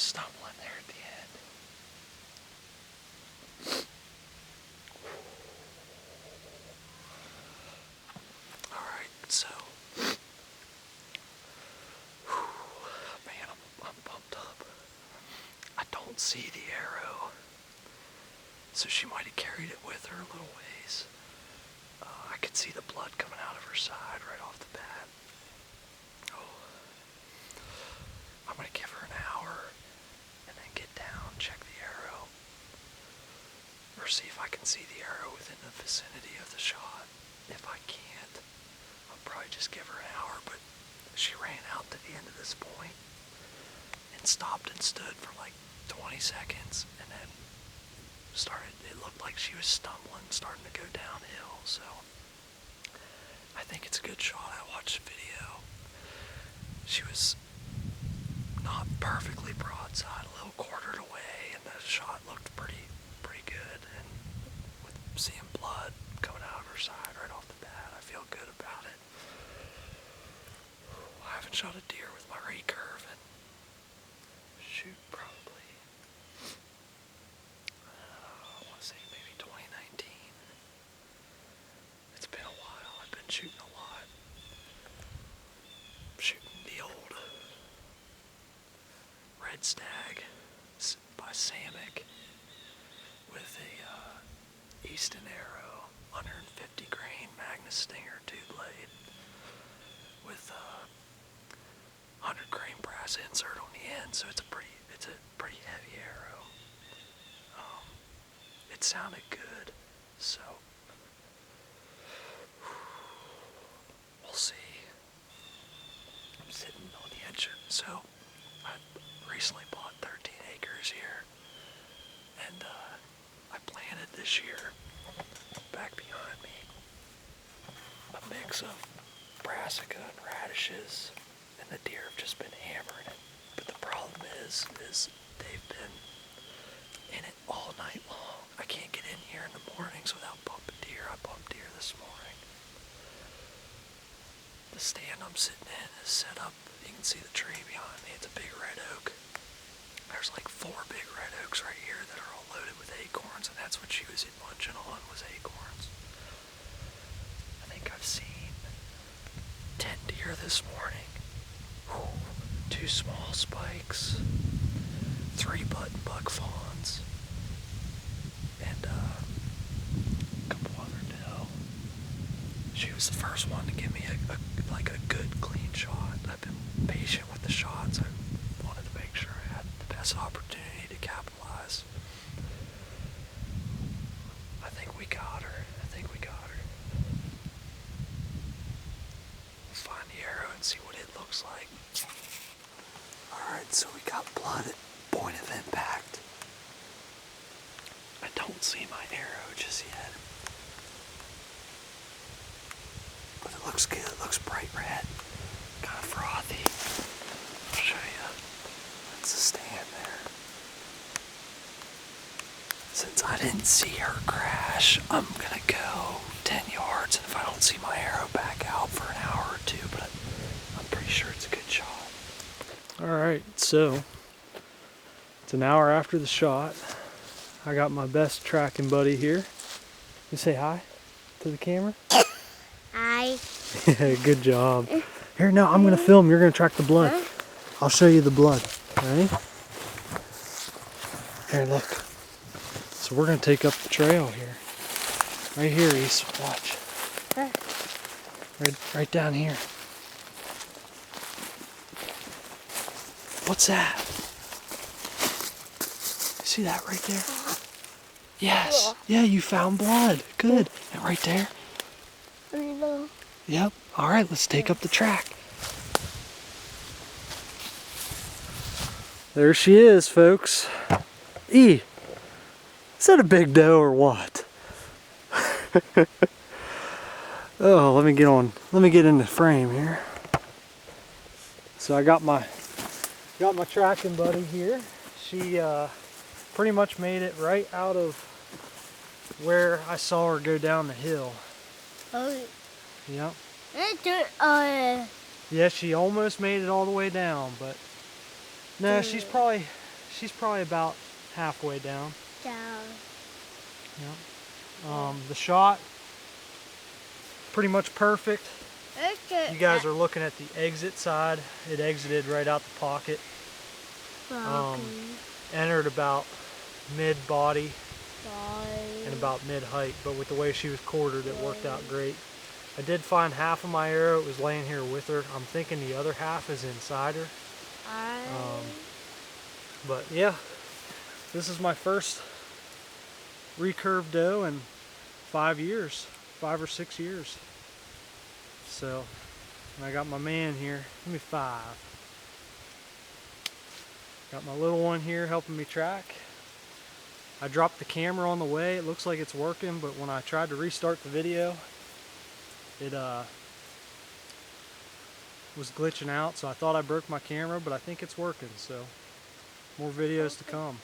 stumbling there at the end. Alright, so man, I'm pumped up. I don't see the arrow, so she might have carried it with her a little ways. I could see the blood coming out of her side right off the bat. Oh, I'm gonna give her an hour and then get down, check the arrow, or see if I can see the arrow within the vicinity of the shot. If I can't, I'll probably just give her an hour, but she ran out to the end of this point and stopped and stood for like 20 seconds and then it looked like she was stumbling, starting to go downhill, so I think it's a good shot. I watched the video. She was not perfectly broadside, a little quartered away, and the shot looked pretty good, and with seeing blood coming out of her side right off the bat, I feel good about it. I haven't shot a deer with my recurve and shoot probably, I want to say maybe 2019. It's been a while. I've been shooting a lot. Shooting the old red stag by Samick with a Easton arrow, 150 grain Magnus Stinger 2-blade with a 100 grain brass insert on the end, so it's a pretty heavy arrow. It sounded good, so we'll see. I'm sitting on the edge, so I recently bought 13 acres here, and I planted this year, back behind me, a mix of brassica and radishes, and the deer have just been hammering it. But the problem is they've been in it all night long. I can't get in here in the mornings without bumping deer. I bumped deer this morning. The stand I'm sitting in is set up. You can see the tree behind me. It's a big red oak. There's like 4 big red oaks right here that are all loaded with acorns, and that's what she was munching on, was acorns. I think I've seen 10 deer this morning. 2 small spikes, 3 button buck fawns, and a couple other doe. She was the first one to give me a good clean shot. I've been patient with the shots. I wanted to make sure I had the best opportunity to capitalize. I think we got her. We'll find the arrow and see what it looks like. Alright, so we got blood at point of impact. I don't see my arrow just yet. But it looks good. It looks bright red. Kind of frothy. I'll show you. That's the stand there. Since I didn't see her crash, I'm gonna go 10 yards, and if I don't see my arrow, back out for an hour or 2, but I'm pretty sure it's a good shot. Alright, so it's an hour after the shot. I got my best tracking buddy here. You say hi to the camera? Hi. Good job. Here, now I'm going to film. You're going to track the blood. I'll show you the blood. Ready? Here, look. So we're going to take up the trail here. Right here, East. Watch. Right down here. What's that? See that right there? Yes. Yeah, you found blood. Good. And right there? Yep. All right, let's take up the track. There she is, folks. Is that a big doe or what? Oh, let me get in the frame here. So I got my tracking buddy here. She pretty much made it right out of where I saw her go down the hill. Oh. Yep. Yeah, Yeah, she almost made it all the way down, but no, she's probably she's probably about halfway down. Down. Yeah. The shot, pretty much perfect. Okay. You guys are looking at the exit side. It exited right out the pocket. Entered about mid-body and about mid-height, but with the way she was quartered, it worked out great. I did find half of my arrow. It was laying here with her. I'm thinking the other half is inside her. But yeah, this is my first recurve doe in 5 years, 5 or 6 years. So, and I got my man here. Give me 5. Got my little one here helping me track. I dropped the camera on the way. It looks like it's working, but when I tried to restart the video, it was glitching out, so I thought I broke my camera, but I think it's working, so more videos to come.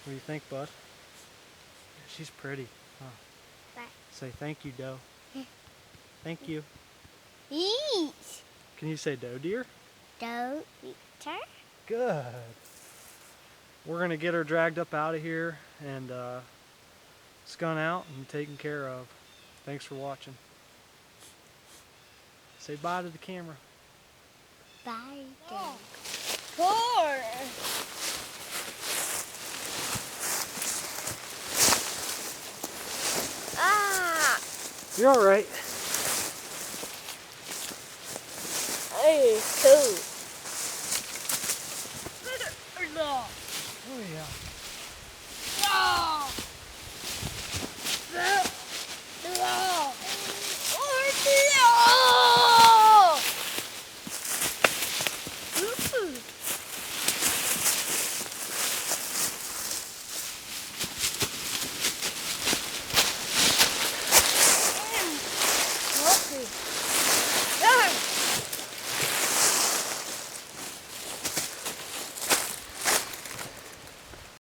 What do you think, bud? She's pretty, huh? Say thank you, doe. Thank you. Eat. Can you say doe deer? Don't eat her. Good. We're gonna get her dragged up out of here and skun out and taken care of. Thanks for watching. Say bye to the camera. Bye. Four. Ah. You're all right. Hey, cool. Oh yeah.